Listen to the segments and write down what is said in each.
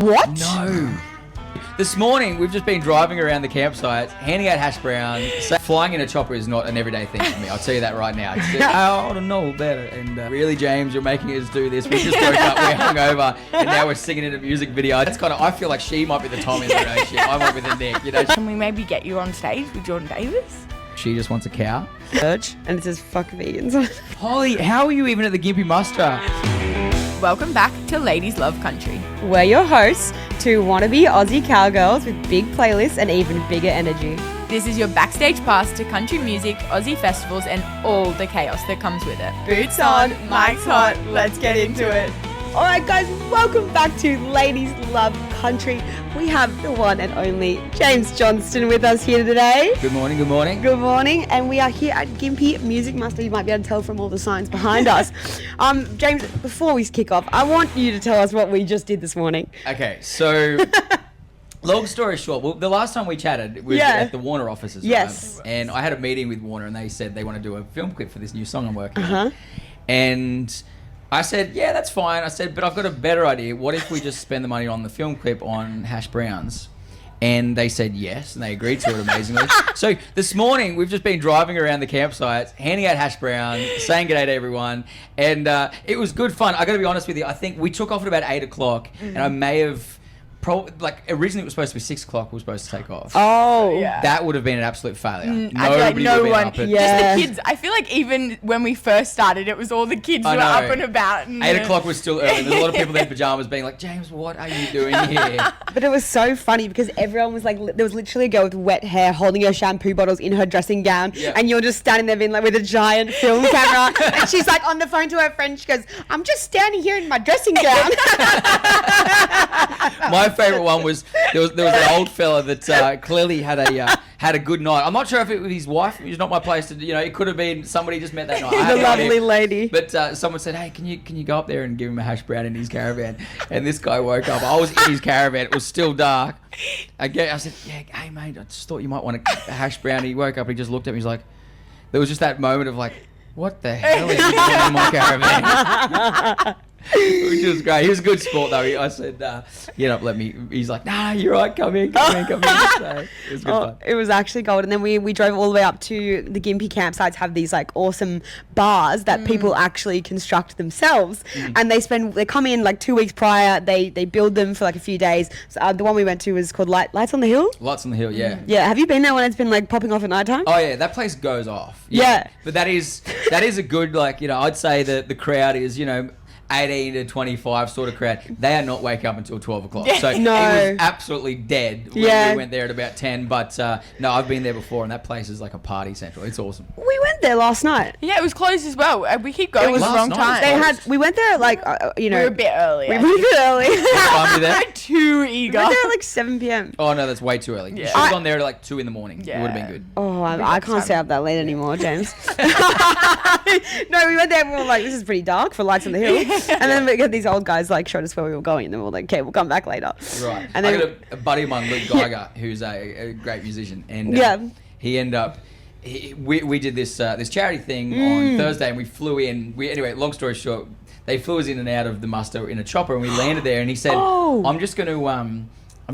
What? No. This morning, we've just been driving around the campsite, handing out hash browns. So flying in a chopper is not an everyday thing for me. I'll tell you that right now. I want to know better. And really, James, you're making us do this. We just broke up, we're hungover, and now we're singing in a music video. It's kind of, I feel like she might be the Tom in the relationship. I might be the Nick. You know? Can we maybe get you on stage with Jordan Davis? She just wants a cow. Church, and it says fuck vegans. Holly, how are you even at the Gympie muster? Welcome back to Ladies Love Country. We're your hosts, two wannabe Aussie cowgirls with big playlists and even bigger energy. This is your backstage pass to country music, Aussie festivals, and all the chaos that comes with it. Boots on, mic's hot, let's get into it. All right, guys, welcome back to Ladies Love Country. We have the one and only James Johnston with us here today. Good morning, good morning. Good morning, and we are here at Gympie Music Muster. You might be able to tell from all the signs behind us. James, before we kick off, I want you to tell us what we just did this morning. Okay, so long story short, well, the last time we chatted was at the Warner offices. Yes. Right? And I had a meeting with Warner, and they said they want to do a film clip for this new song I'm working on. And I said, yeah, that's fine. I said, but I've got a better idea. What if we just spend the money on the film clip on hash browns? And they said yes, and they agreed to it amazingly. So this morning, we've just been driving around the campsite, handing out hash browns, saying g'day to everyone, and it was good fun. I got to be honest with you. I think we took off at about 8 o'clock, and I may have originally it was supposed to be 6 o'clock. We were supposed to take off. Oh, Yeah. That would have been an absolute failure. I feel like no one, up at just the kids. I feel like even when we first started, it was all the kids who I were know. up and about. 8 o'clock was still early. There's a lot of people in pajamas being like, James, what are you doing here? But it was so funny because everyone was like, there was literally a girl with wet hair holding her shampoo bottles in her dressing gown, and you're just standing there being like with a giant film camera, and she's like on the phone to her friend. She goes, "I'm just standing here in my dressing gown." My favourite one was there was an old fella that clearly had a good night. I'm not sure if it was his wife. It was not my place to, it could have been somebody just met that night. I had The no lovely idea. lady. But someone said, hey, can you go up there and give him a hash brown in his caravan? And this guy woke up. I was in his caravan. It was still dark. I said, yeah, hey mate, I just thought you might want a hash brown. He woke up. He just looked at me. He's like, there was just that moment of like, what the hell are you doing in my caravan? Which was great. He was a good sport though. I said, let me. He's like, nah, you're right. Come in. So it was good fun. It was actually gold. And then we drove all the way up to the Gympie campsites, have these like awesome bars that people actually construct themselves. And they come in like 2 weeks prior. They build them for like a few days. So the one we went to was called Lights on the Hill. Lights on the Hill, yeah. Yeah. Have you been there when it's been like popping off at nighttime? Oh yeah, that place goes off. Yeah. But that is a good I'd say that the crowd is 18 to 25 sort of crowd. They are not waking up until 12 o'clock. So No. it was absolutely dead when we went there at about 10. But no, I've been there before, and that place is like a party central. It's awesome. We went there last night. Yeah, it was closed as well. We keep going at the last wrong night. time. We went there like We were a bit early. We went a bit early. What time are you there? Too We eger. went there at like 7 p.m. Oh no, that's way too early. Yeah. You should have gone there at like 2 in the morning. Yeah. It would have been good. Oh, I can't stay up that late anymore, James. No, we went there and we were like, this is pretty dark for Lights on the Hill. And then we got these old guys like showed us where we were going, and then we were like, okay, we'll come back later. Right. And I then got a buddy of mine, Luke Geiger, who's a great musician, and he ended up. We did this charity thing on Thursday, and we flew in. Anyway, long story short, they flew us in and out of the muster in a chopper, and we landed there. And he said, "I'm just going to."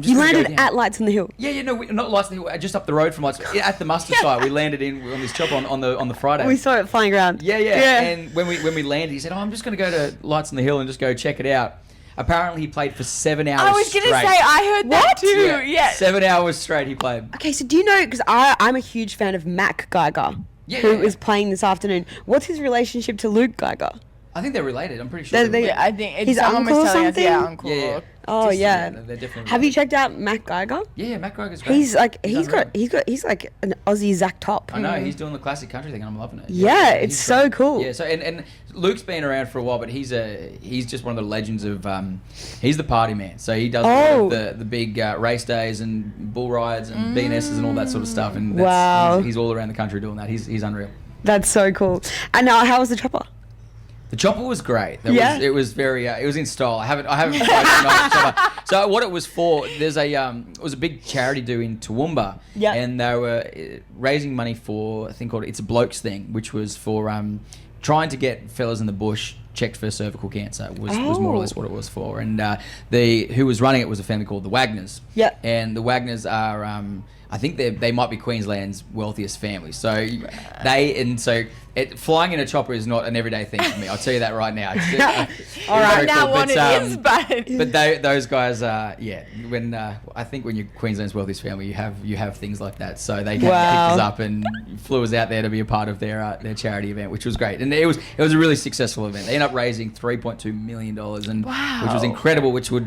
You landed at Lights on the Hill. Yeah, no, not Lights on the Hill, just up the road from Lights. At the muster site, we landed on this chopper on the Friday. We saw it flying around. Yeah. And when we landed, he said, I'm just going to go to Lights on the Hill and just go check it out. Apparently, he played for 7 hours I was going to straight. say, I heard that too. Yeah. 7 hours straight he played. Okay, so do you know, because I'm a huge fan of Mac Geiger, who is playing this afternoon. What's his relationship to Luke Geiger? I think they're related. I'm pretty sure. Yeah, I think it's His someone uncle was or telling us, something? yeah, uncle. Yeah. Oh yeah. They're definitely Have you related. checked out Mac Geiger? Yeah, Matt Geiger's great. He's like he's unreal. like an Aussie Zach Top. I know, he's doing the classic country thing and I'm loving it. Yeah, it's he's so great. cool. Yeah, so and Luke's been around for a while, but he's just one of the legends of he's the party man. So he does all of the big race days and bull rides and BNSs and all that sort of stuff, and he's all around the country doing that. He's unreal. That's so cool. And now, how was the chopper? The chopper was great. Yeah. It was very. It was in style. I haven't tried the chopper. So what it was for? There's it was a big charity do in Toowoomba. Yeah. And they were raising money for a thing called It's a Blokes Thing, which was for trying to get fellas in the bush checked for cervical cancer. Was more or less what it was for. And who was running it was a family called the Wagners. Yeah. And the Wagners are, I think they might be Queensland's wealthiest family. So flying in a chopper is not an everyday thing for me. I'll tell you that right now. All right, now one it is, but those guys are When I think when you're Queensland's wealthiest family, you have things like that. So they picked us up and flew us out there to be a part of their charity event, which was great. And it was a really successful event. They ended up raising $3.2 million, which was incredible. Which would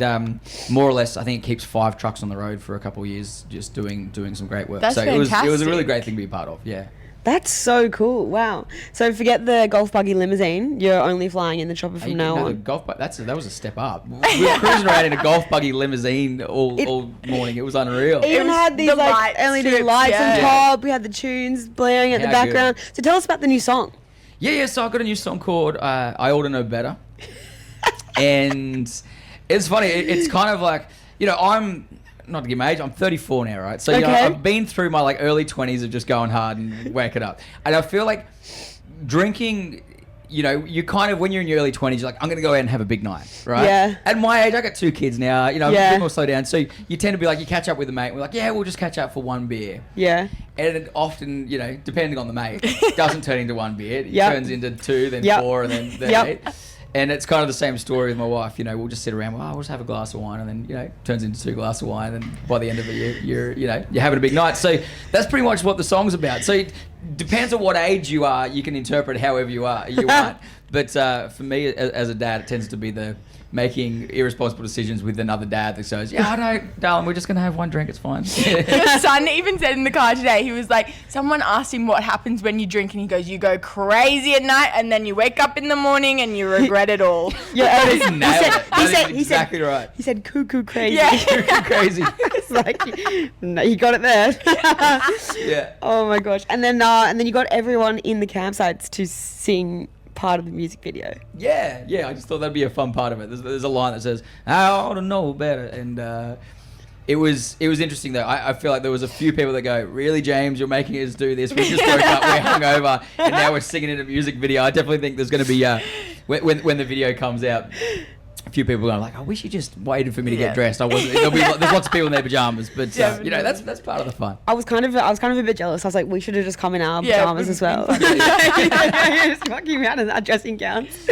more or less, I think, it keeps 5 trucks on the road for a couple of years, just doing some great work. That's fantastic. It was a really great thing to be a part of. Yeah. That's so cool. Wow. So forget the golf buggy limousine. You're only flying in the chopper from now on. The golf that was a step up. We were cruising around in a golf buggy limousine all morning. It was unreal. It even had these LED lights on top. We had the tunes blaring at the background. Good. So tell us about the new song. Yeah. So I got a new song called I Ought to Know Better. And it's funny. It's kind of like, I'm... Not to give my age, I'm 34 now, right? So, I've been through my early 20s of just going hard and whack it up. And I feel like drinking, you kind of, when you're in your early 20s, you're like, I'm going to go out and have a big night, right? Yeah. At my age, I got 2 kids now, I'm a bit more slow down. So you tend to be like, you catch up with a mate, and we're like, yeah, we'll just catch up for 1 beer. Yeah. And it often, depending on the mate, doesn't turn into 1 beer. It turns into 2, then 4, and then 8. And it's kind of the same story with my wife. We'll just sit around. We'll just have a glass of wine, and then it turns into 2 glasses of wine, and by the end of it, you're having a big night. So that's pretty much what the song's about. So it depends on what age you are. You can interpret however you want. But for me, as a dad, it tends to be the making irresponsible decisions with another dad that says, I know, darling, we're just going to have 1 drink, it's fine. Your son even said in the car today, he was like, someone asked him what happens when you drink, and he goes, you go crazy at night, and then you wake up in the morning and you regret it all. Yeah, he nailed it. That's exactly right. He said cuckoo crazy. Yeah. Cuckoo crazy. It's like, no, you got it there. Yeah. Oh my gosh. And then you got everyone in the campsites to sing part of the music video. Yeah, I just thought that'd be a fun part of it. There's a line that says, I ought to know better. And it was interesting though. I feel like there was a few people that go, really, James, you're making us do this. We just woke up, we're hungover, and now we're singing in a music video. I definitely think there's going to be, when the video comes out, a few people going like, I wish you just waited for me to get dressed. There's lots of people in their pajamas, but that's part of the fun. I was kind of a bit jealous. I was like, we should have just come in our pajamas as well. Just walking around in our dressing gowns.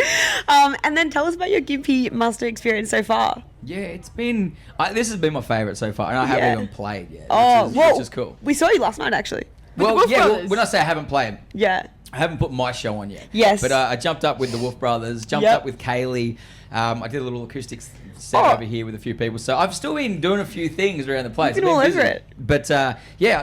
And then tell us about your Gympie muster experience so far. Yeah, it's been this has been my favourite so far, and I haven't even played yet. Which is cool. We saw you last night actually. When I say I haven't played, I haven't put my show on yet. Yes. But I jumped up with the Wolf Brothers, jumped up with Kaylee. I did a little acoustics set over here with a few people. So I've still been doing a few things around the place. You've been all over it. But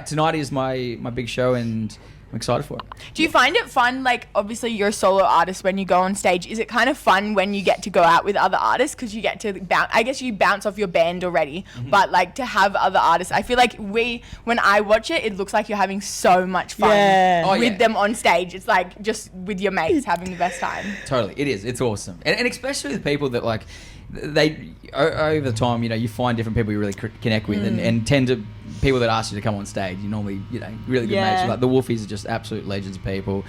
tonight is my big show, and I'm excited for it. Do you find it fun, like, obviously you're a solo artist when you go on stage. Is it kind of fun when you get to go out with other artists because you get to bounce? I guess you bounce off your band already, but like to have other artists, I feel like when I watch it, it looks like you're having so much fun with them on stage. It's like just with your mates having the best time. Totally, it is. It's awesome, and especially with people that like they over the time, you find different people you really connect with, and tend to. People that ask you to come on stage, you normally, really good mates. Like the Wolfies are just absolute legends of people.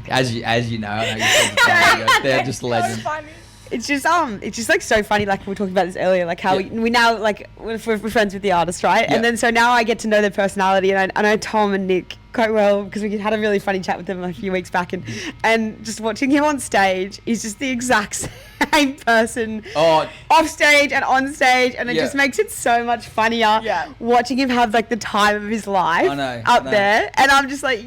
As you know, they're just legends. So it's just like so funny. Like we were talking about this earlier, like how we now like we're friends with the artist, right? And then so now I get to know their personality, and I know Tom and Nick quite well because we had a really funny chat with them a few weeks back, and just watching him on stage, he's just the exact same person off stage and on stage, and it just makes it so much funnier watching him have like the time of his life up there, and I'm just like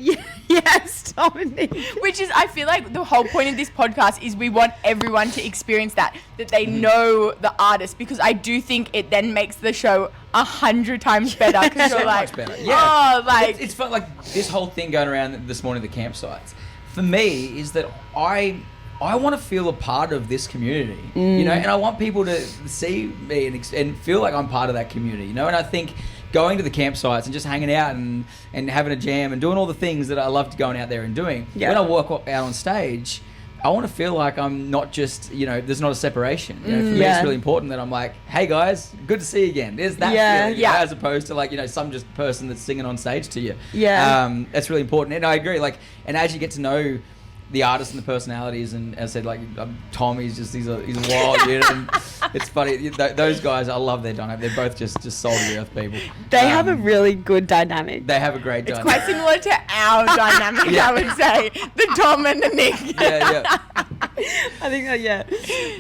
yes, Tom and Nick. Which is, I feel like the whole point of this podcast is we want everyone to experience that they know the artist, because I do think it then makes the show 100 times better because you're like, much better. Yeah. It's fun. Like this whole thing going around this morning, the campsites, for me is that I want to feel a part of this community, and I want people to see me and feel like I'm part of that community, and I think going to the campsites and just hanging out and having a jam and doing all the things that I loved going out there and doing, when I walk out on stage, I want to feel like I'm not just, there's not a separation. For me, it's really important that I'm like, hey guys, good to see you again. There's that feeling, as opposed to like, some just person that's singing on stage to you. That's really important. And I agree. Like, and as you get to know the artists and the personalities, and as I said, like Tom, he's a wild dude, and it's funny. Those guys, I love their dynamic. They're both just soul of the earth people. They have a really good dynamic. They have a great It's dynamic. quite similar to our dynamic, Yeah. I would say. The Tom and the Nick. Yeah. I think that, yeah.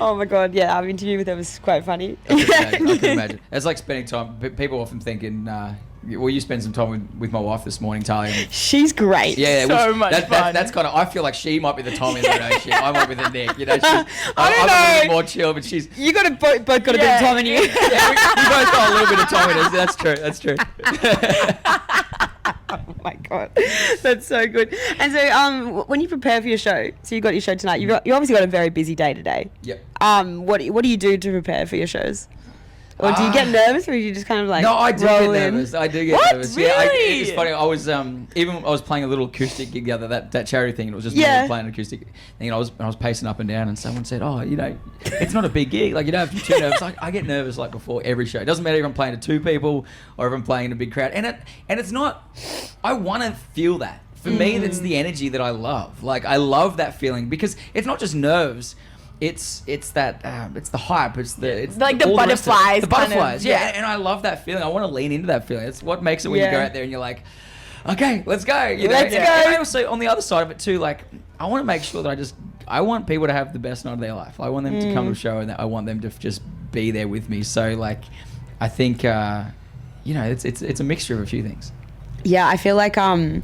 Oh my God, yeah. Our interview with them was quite funny. I can imagine. It's like spending time. People often thinking, well, you spend some time with my wife this morning, Talia. She's great. Yeah, So much fun. That's kind of. I feel like she might be the Tom in the relationship. I might be the Nick. You know, I I'm don't a know. little more chill, but she's. You got both got a bit Yeah. of Tom in you. Yeah, we both got a little bit of Tom in us. That's true. That's true. Oh my God, that's so good. And so, when you prepare for your show, so you got your show tonight. You obviously got a very busy day today. Yep. What do you do to prepare for your shows? Or do you get nervous, or do you just kind of like No, I do roll get in? nervous. I do get What? nervous. Yeah, Really? it's funny. I was I was playing a little acoustic gig the other that charity thing. And it was just Yeah. me playing an acoustic thing. And I was pacing up and down, and someone said, "Oh, you know, it's not a big gig. Like you don't have to be too nervous." Like I get nervous like before every show. It doesn't matter if I'm playing to 2 people or if I'm playing in a big crowd. And it's not. I want to feel that. For me, that's the energy that I love. Like I love that feeling because it's not just nerves. It's that it's the hype. It's Like the all rest of it. butterflies The kind of, butterflies, yeah. yeah. And I love that feeling. I want to lean into that feeling. It's what makes it when you go Yeah. out there and you're like, okay, let's go. You know? Let's And go. I also on the other side of it too, like I want to make sure that I want people to have the best night of their life. I want them to come to a show and I want them to just be there with me. So like, I think it's a mixture of a few things. Yeah, I feel like when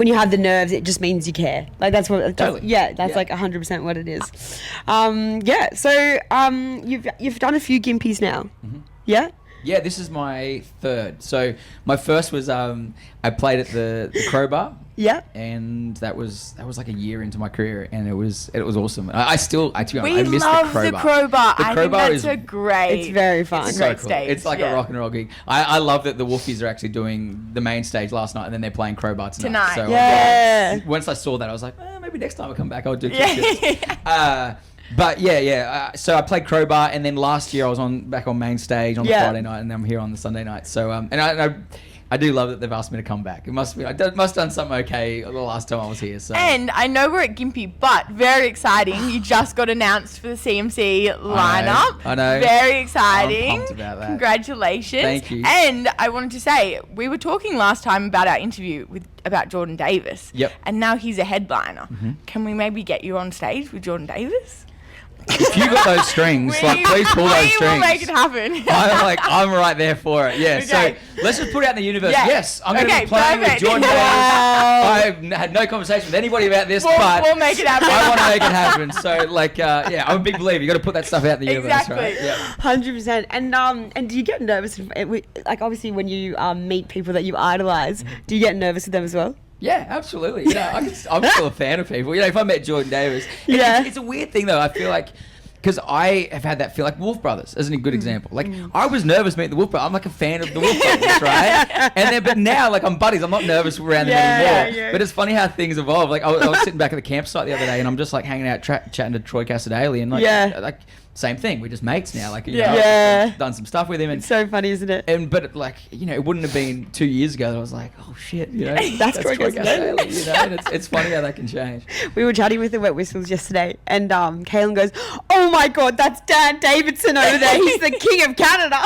you have the nerves, it just means you care. Like that's what. Totally. That's like 100% what it is. So you've done a few Gympies now. Mm-hmm. Yeah. Yeah, this is my 3rd. So my first was I played at the Crowbar. Yeah. And that was like a year into my career, and it was awesome. I miss We the love Crowbar. the Crowbar. The I think Crowbar that's is a great. It's very fun. It's a so great cool. stage. It's like yeah. a rock and roll gig. I love that the Wolfies are actually doing the main stage last night, and then they're playing Crowbar tonight. So Yeah. once I saw that, I was like, maybe next time I come back, I'll do Yeah. Kick But so I played Crowbar, and then last year I was back on main stage on the Yeah. Friday night, and I'm here on the Sunday night. So and I do love that they've asked me to come back. It must have done something okay the last time I was here. So And I know we're at Gympie, but very exciting. You just got announced for the CMC lineup. I know. Very exciting. I'm pumped about that. Congratulations. Thank you. And I wanted to say, we were talking last time about our interview about Jordan Davis. Yep. And now he's a headliner. Can we maybe get you on stage with Jordan Davis? if you got those strings, please pull those strings. We will make it happen. I'm right there for it. Yeah. Okay. So let's just put it out in the universe. Yeah. Yes, I'm going to Okay, be playing perfect. with Jordan Davis. Wow. I've had no conversation with anybody about this, but We'll make it happen. I want to make it happen. So I'm a big believer. You got to put that stuff out in the universe, Exactly. right? Yeah. 100%. And do you get nervous? Like obviously when you meet people that you idolize, do you get nervous with them as well? Yeah, absolutely. You know, I'm still a fan of people. You know, if I met Jordan Davis, it's a weird thing though. I feel like. Because I have had that feel like Wolf Brothers isn't a good example. Like I was nervous meeting the Wolf Brothers. I'm like a fan of the Wolf Brothers, right? But now like I'm buddies. I'm not nervous around them anymore. Yeah. But it's funny how things evolve. Like I was sitting back at the campsite the other day, and I'm just like hanging out chatting to Troy Casadale, and like same thing. We're just mates now. Like I've done some stuff with him, and It's so funny, isn't it? but like it wouldn't have been 2 years ago that I was like, oh shit, That's Troy Casadale. And it's funny how that can change. We were chatting with the Wet Whistles yesterday, and Kaylin goes, "Oh my God, that's Dan Davidson over there. He's the king of Canada."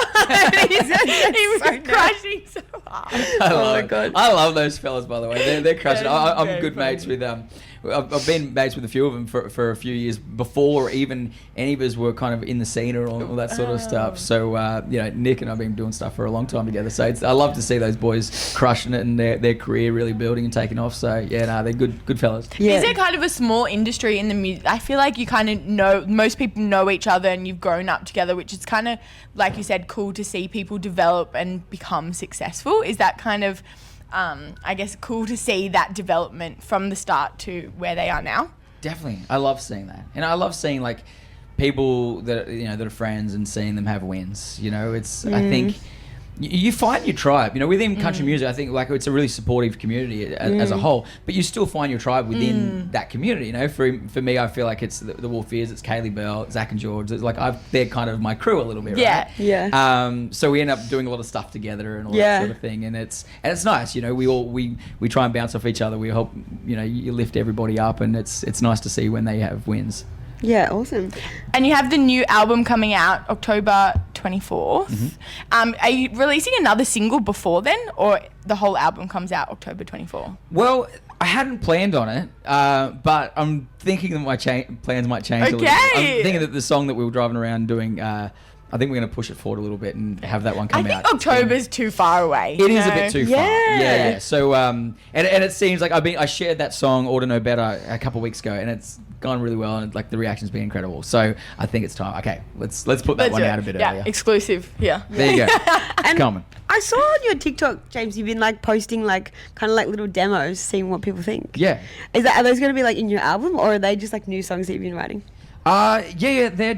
He was crashing so hard. I my God. I love those fellas, by the way. They're crushing. That is I'm very good mates funny. with I've been mates with a few of them for a few years before even any of us were kind of in the scene or all that sort of stuff. So Nick and I've been doing stuff for a long time together. So I love to see those boys crushing it and their career really building and taking off. So they're good fellas. Yeah. Is it kind of a small industry in the music? I feel like you kind of know, most people know each other and you've grown up together, which is kind of, like you said, cool to see people develop and become successful. Is that kind of, I guess, cool to see that development from the start to where they are now? Definitely. I love seeing that. And I love seeing like people that that are friends and seeing them have wins. I think you find your tribe, within country music. I think like it's a really supportive community as a whole, but you still find your tribe within that community. For me, I feel like it's the Wolf Ears, it's Kaylee Bell, Zach and George. It's like they're kind of my crew a little bit, right? Yeah. So we end up doing a lot of stuff together and all that sort of thing, and it's nice. We try and bounce off each other. We help, you lift everybody up, and it's nice to see when they have wins. Yeah, awesome. And you have the new album coming out October 24th. Are you releasing another single before then, or the whole album comes out October 24th? Well, I hadn't planned on it, but I'm thinking that my plans might change a little bit. I'm thinking that the song that we were driving around doing, I think we're going to push it forward a little bit and have that one come out. I think October's too far away. It is a bit too far. Yeah. So, and it seems like I shared that song, Ought to Know Better, a couple of weeks ago, and it's gone really well, and like the reaction's been incredible. So I think it's time. Okay, let's put that one out a bit earlier. Exclusive. Yeah. There you go. And Coming. I saw on your TikTok, James, you've been like posting like kind of like little demos, seeing what people think. Yeah. Are those going to be like in your album, or are they just like new songs that you've been writing? Yeah, they're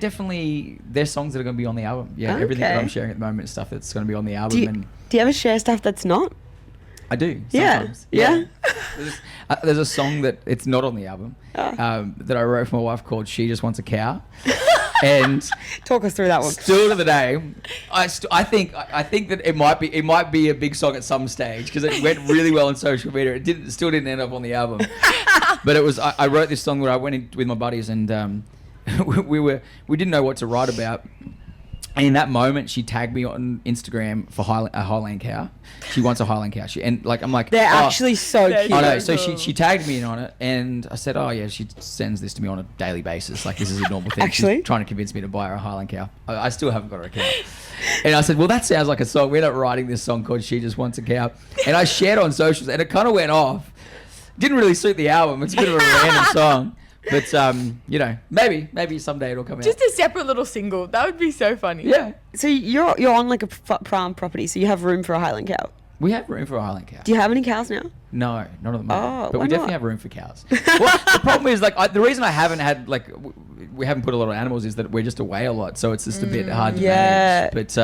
songs that are going to be on the album. Yeah, everything that I'm sharing at the moment is stuff that's going to be on the album. Do you ever share stuff that's not? I do. Yeah. Sometimes. Yeah. There's a song that it's not on the album that I wrote for my wife called "She Just Wants a Cow," and talk us through that one. Still to the day, I think that it might be a big song at some stage because it went really well on social media. It still didn't end up on the album, but it was. I wrote this song where I went in with my buddies and we didn't know what to write about. And in that moment, she tagged me on Instagram for a Highland cow. She wants a Highland cow. I'm like, they're actually so cute. I know. So she tagged me in on it, and I said, oh yeah, she sends this to me on a daily basis. Like this is a normal thing. Actually, she's trying to convince me to buy her a Highland cow. I still haven't got her a cow. And I said, well, that sounds like a song. We ended up writing this song called "She Just Wants a Cow," and I shared on socials, and it kind of went off. Didn't really suit the album. It's a bit of a random song. But maybe someday it'll come out. Just a separate little single. That would be so funny. Yeah. So you're on like a farm property, so you have room for a Highland cow. We have room for a Highland cow. Do you have any cows now? No, not at the moment. Oh, but why we definitely not? have room for cows. Well, the problem is the reason I haven't had we haven't put a lot of animals is that we're just away a lot, so it's just a bit hard to manage. But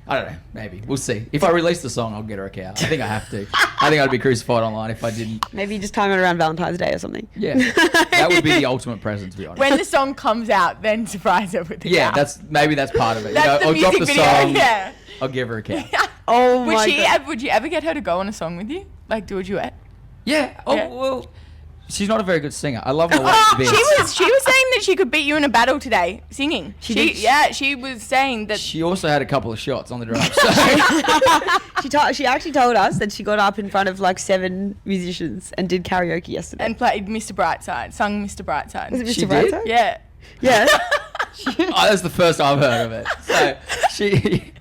I don't know. Maybe we'll see. If I release the song, I'll get her a cow. I think I have to. I think I'd be crucified online if I didn't. Maybe you just time it around Valentine's Day or something. Yeah, that would be the ultimate present, to be honest. When the song comes out, then surprise her with the cow. That's part of it. That's the I'll drop music the video. song. Yeah. I'll give her a cow. Oh my God. Would you ever get her to go on a song with you? Like do a duet? Yeah. Oh Yeah. well. She's not a very good singer. I love my wife bits. She was saying that she could beat you in a battle today, singing. She did? Yeah, she was saying that. She also had a couple of shots on the drums. So. She actually told us that she got up in front of like 7 musicians and did karaoke yesterday. And played Mr. Brightside, sung Mr. Brightside. Was it Mr. She did? Brightside? Yeah. Yeah. That's the first I've heard of it. So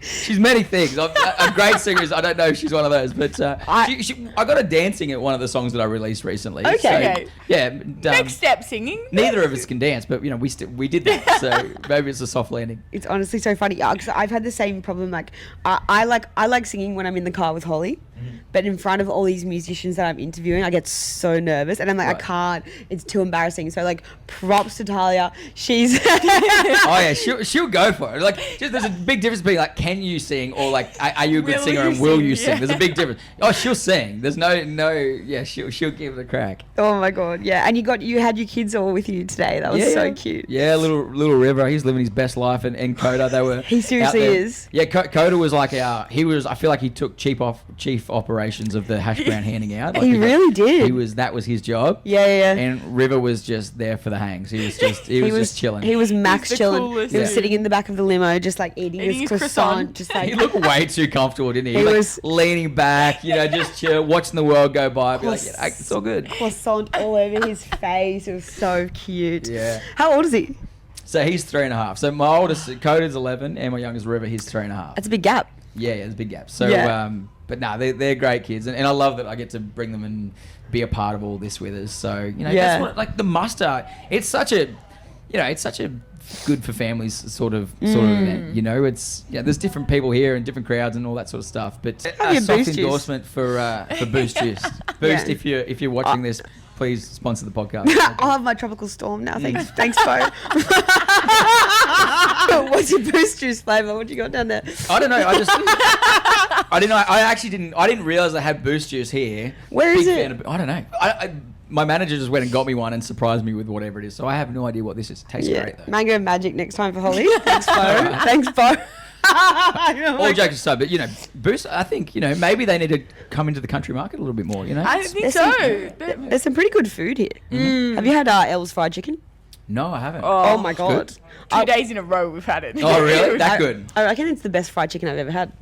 she's many things. A great singer is, I don't know if she's one of those, but I got her dancing at one of the songs that I released recently. Okay. So, yeah. Next step, singing. Neither of us can dance, but we did that. So maybe it's a soft landing. It's honestly so funny. Yeah, 'cause I've had the same problem. Like, I like singing when I'm in the car with Holly, but in front of all these musicians that I'm interviewing, I get so nervous, and I'm like, Right. I can't. It's too embarrassing. So like, props to Talia. She's Oh yeah, she'll go for it. Like, there's a big difference between like, can you sing or like, are you a good Will singer you and will sing? you sing? Yeah. There's a big difference. Oh, she'll sing. There's no. Yeah, she'll give it a crack. Oh my God, yeah. And you had your kids all with you today. That was so cute. Yeah, little River, he's living his best life, and Coda, they were. He seriously out there. is. Yeah, Coda was like I feel like he took chief operations of the hash brown handing out. Like He really did. That was his job. Yeah. And River was just there for the hangs. He was just chilling. He was max the chilling. coolest He was dude. sitting in the back of the limo, just like eating his croissant, just like He looked way too comfortable, didn't he? He Like, was- leaning back, just chill, watching the world go by. Be like, yeah, it's all good. croissant all over his face. It was so cute. Yeah. How old is he? So he's 3.5. So my oldest, Coda's 11, and my youngest River, he's 3.5. That's a big gap. Yeah, there's a big gap. So, Yeah. but no, they're great kids, and I love that I get to bring them and be a part of all this with us. So Yeah. that's what, like the muster. It's such a good for families sort of event. It's there's different people here and different crowds and all that sort of stuff. But Have a your soft Boost juice. endorsement for Boost Juice. Boost, Yeah. if you're watching this, please sponsor the podcast. I'll have my tropical storm now. Thanks, Bo. What's your boost juice flavor? What you got down there? I don't know. I didn't know. I actually didn't. I didn't realize I had Boost Juice here. Where is Big it? fan of- I don't know. My manager just went and got me one and surprised me with whatever it is. So I have no idea what this is. It tastes great though. Mango magic next time for Holly. Thanks, Bo. Thanks, Bo. All jokes aside, but Boost. I think maybe they need to come into the country market a little bit more. I think so. There's some pretty good food here. Have you had Elle's fried chicken? No, I haven't. Oh my god. Good. 2 days in a row we've had it. Oh really? That good? I reckon it's the best fried chicken I've ever had.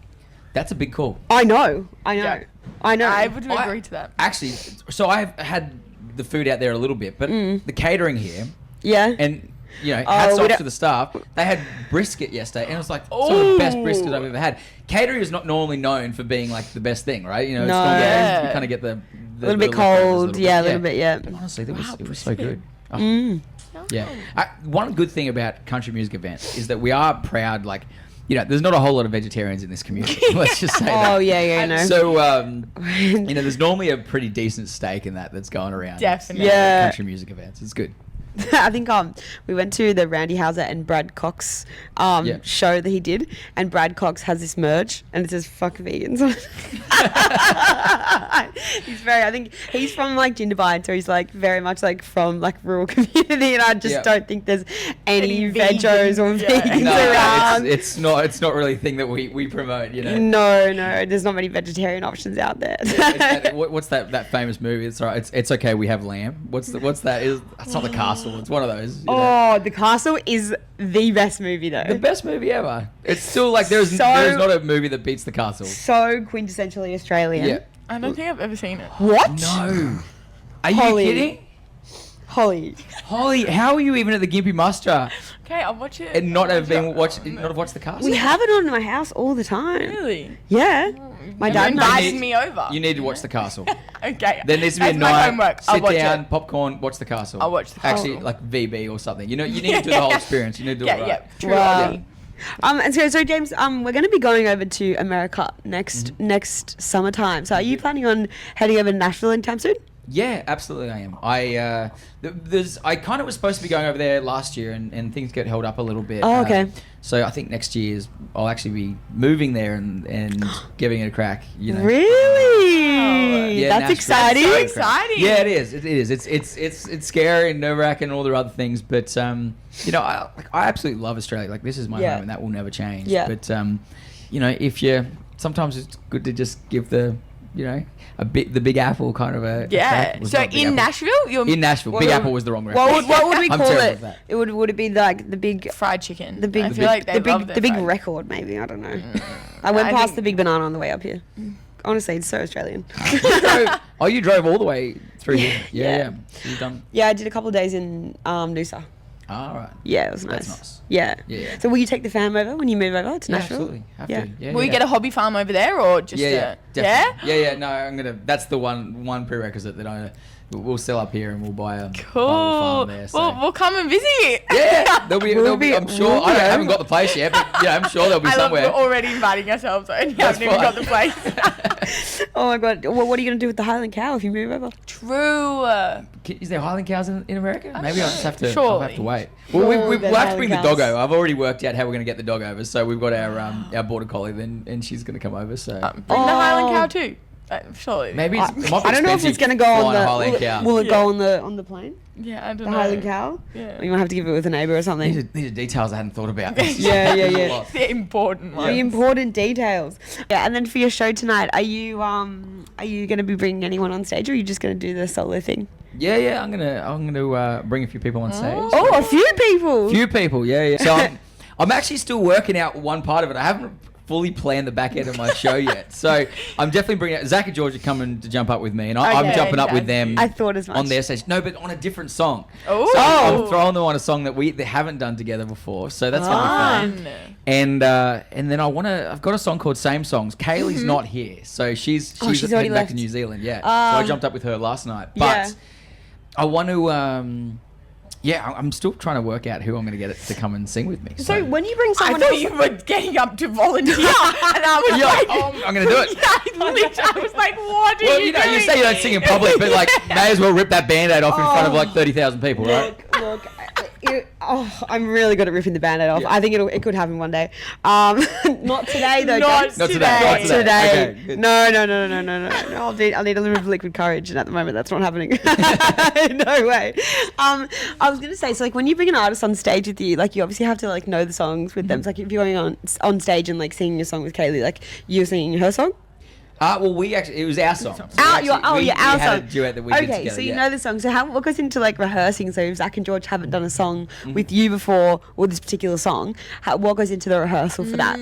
That's a big call. I know. Yeah. I would agree to that. Actually, so I've had the food out there a little bit, but the catering here, Yeah. and hats we off don't- to the staff. They had brisket yesterday, and it was like some of the best brisket I've ever had. Catering is not normally known for being like the best thing, right? It's No. normally Yeah. you kind of get the a little bit leftovers cold. Yeah, a little bit, yeah. But honestly, it was so brisket. good. Oh. Yeah. One good thing about country music events is that we are proud, like, there's not a whole lot of vegetarians in this community. Let's just say that. Oh, yeah, no. So, there's normally a pretty decent steak in that's going around. Definitely. Yeah. Country music events. It's good. I think we went to the Randy Houser and Brad Cox show that he did, and Brad Cox has this merch and it says "fuck vegans." I think he's from like Gympie, so he's like very much like from like rural community, and I just don't think there's any vegos or vegans around. It's not really a thing that we promote. No, there's not many vegetarian options out there. What's that famous movie? It's all right. It's okay. We have lamb. What's that? It's not The Castle. It's one of those. Oh, The Castle is the best movie though. The best movie ever. It's still like there's not a movie that beats The Castle. So quintessentially Australian. Yeah. I don't think I've ever seen it. What? No. Are Holly. you kidding? Holly. Holly, how are you even at the Gympie muster Okay, I'll watch it. and not have watched The Castle? We have it on in my house all the time. Really? Yeah. My You're dad and I. inviting me over. You need to watch The Castle. Okay. There needs to be That's a my night. homework. I'll Sit watch down, it. popcorn, watch The Castle. I'll watch The Actually, Castle. like VB or something. You need to do the whole experience. You need to do it right. Yeah, true. Wow. And so James, we're going to be going over to America next summertime. So are you planning on heading over to Nashville anytime soon? Yeah, absolutely I am. I kind of was supposed to be going over there last year and things get held up a little bit. Oh, okay. So I think next year I'll actually be moving there and giving it a crack. Really? Yeah, That's Nashville. exciting. So exciting. Yeah, it is. It is. It's scary and nerve-wracking and all the other things, but I absolutely love Australia. Like, this is my home and that will never change. Yeah. But sometimes it's good to just give the Big Apple kind of a Yeah. crack. So Not Big in Apple. Nashville, you're In Nashville, Big Apple was the wrong What reference. would we I'm call terrible it? with that. Would it be like the big fried chicken. the big I feel like they love the big fried- record maybe, I don't know. I went I past think- the big banana on the way up here. Honestly, it's so Australian. You drove all the way through here. Yeah. Yeah. So you've done. Yeah, I did a couple of days in Noosa. All right. Yeah, it was nice. That's nice. Yeah. Yeah. So will you take the fam over when you move over to Yeah, Nashville? absolutely. Have Yeah. to. Yeah. Will you get a hobby farm over there or just Yeah, a... definitely. Yeah. No, I'm gonna. That's the one prerequisite that we'll sell up here and we'll buy a Cool. farm there. So. We'll come and visit. Yeah, there'll be. I'm sure. we'll be I haven't over. got the place yet, but I'm sure there'll be I love somewhere. we're already inviting ourselves and you That's haven't even got fine. the place. Oh my god. Well, what are you going to do with the Highland cow if you move over? True. Is there Highland cows in America? Maybe I'll just have to. I'll Surely. have to wait. Well, we'll have there's to bring the Highland dog cows. over. I've already worked out how we're going to get the dog over. So we've got our border collie, and she's going to come over. So Bring the Highland cow too. Surely. maybe it might be I don't know if it's expensive going to go on flying a the. Highland Will cow. it, will it Yeah. go on the plane? Yeah, I don't The know. Highland cow? Yeah. Or you might have to give it with a neighbour or something. These are details I hadn't thought about. Yeah. The important one. The important details. Yeah, and then for your show tonight, are you going to be bringing anyone on stage, or are you just going to do the solo thing? Yeah. I'm gonna bring a few people on stage. Oh, a few people. Few people, yeah. So I'm actually still working out one part of it. I haven't fully planned the back end of my show yet. So I'm definitely bringing out Zach and George are coming to jump up with me, and I'm Okay. jumping up with them. I thought as much. On their stage. No, but on a different song. Oh. So I'm throwing them on a song that they haven't done together before. So that's gonna be fun. And then I've got a song called Same Songs. Kaylee's not here, so she's she's already heading back left. to New Zealand. Yeah, so I jumped up with her last night. But Yeah. I want to. I'm still trying to work out who I'm going to get to come and sing with me. So when you bring I someone thought else, you were getting up to volunteer, and I was like, I'm going to do it. I was like, what are Well, you you doing? say you don't sing in public, but may as well rip that Band-Aid off in front of 30,000 people, right? look, I'm really good at ripping the Band-Aid off. Yeah. I think it could happen one day. Not today though. Not James. Not today. today. Not Not today. Okay, good. No. I'll need a little bit of liquid courage, and at the moment that's not happening. No way. I was gonna say, so like when you bring an artist on stage with you, like you obviously have to like know the songs with them. So like if you're going on stage and like singing a song with Kaylee, like you're singing her song. Well, it was our song. So Our we song. had a duet that we did Okay, together. so you yeah. know the song. So what goes into like rehearsing? So if Zach and George haven't done a song with you before, or this particular song, what goes into the rehearsal for that?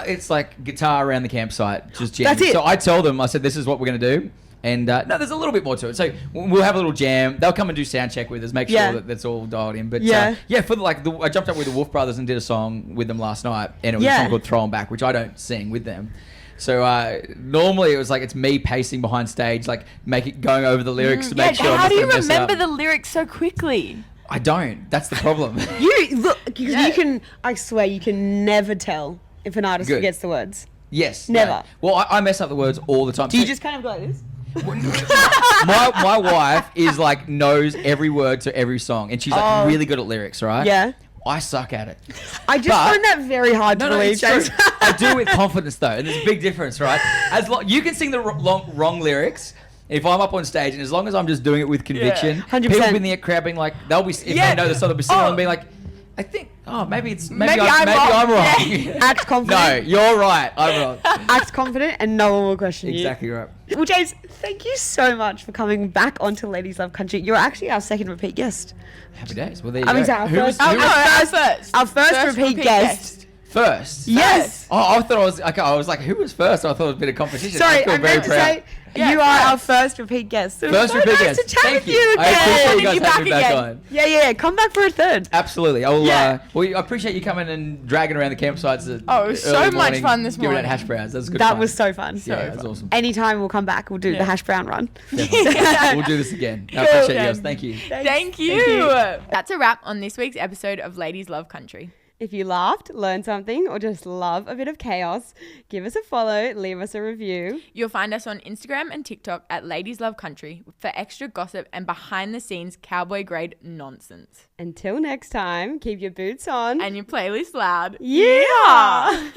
It's like guitar around the campsite, just jamming. That's it. So I told them, I said, this is what we're going to do. And no, there's a little bit more to it. So we'll have a little jam. They'll come and do sound check with us, make sure that that's all dialed in. But for I jumped up with the Wolf Brothers and did a song with them last night, and it was a song called "Throw 'Em Back," which I don't sing with them. So normally it was like it's me pacing behind stage, like going over the lyrics to make sure. How do you remember the lyrics so quickly? I don't. That's the problem. You look, because you can. I swear, you can never tell if an artist forgets the words. Yes. Never. No. Well, I mess up the words all the time. Do you just kind of go like this? my wife is like knows every word to every song, and she's like really good at lyrics, right? Yeah. I suck at it. I just find that very hard to believe, it's true. James. I do it with confidence though, and there's a big difference, right? You can sing the wrong lyrics. If I'm up on stage, and as long as I'm just doing it with conviction, 100%. people in the crowd being like, they'll be if they know the song, they'll be singing and be like, I think, maybe I'm wrong. Yeah. Act confident. No, you're right. I'm wrong. Act confident, and no one will question you. Exactly right. Well, James, thank you so much for coming back onto Ladies Love Country. You're actually our second repeat guest. Happy days. Well, there you I mean, go. our Who first- was- our who was first- Our first repeat guest. first? Yes. Oh, I thought I was like, who was first? I thought it was a bit of competition. Sorry, I feel I very meant to proud. say you are our first repeat guest. So First so repeat nice guest. to chat Thank with you I again. appreciate you guys You having me back back again. on. Yeah, come back for a third. Absolutely. I will. Yeah. I appreciate you coming and dragging around the campsites. It was so early much morning, fun this Giving out morning. hash browns. That was good. That fun. was so fun. Yeah, that was awesome. Anytime we'll come back, we'll do the hash brown run. Definitely. We'll do this again. I appreciate you guys. Thank you. Thank you. That's a wrap on this week's episode of Ladies Love Country. If you laughed, learned something, or just love a bit of chaos, give us a follow, leave us a review. You'll find us on Instagram and TikTok at Ladies Love Country for extra gossip and behind the scenes cowboy grade nonsense. Until next time, keep your boots on. And your playlist loud. Yeah!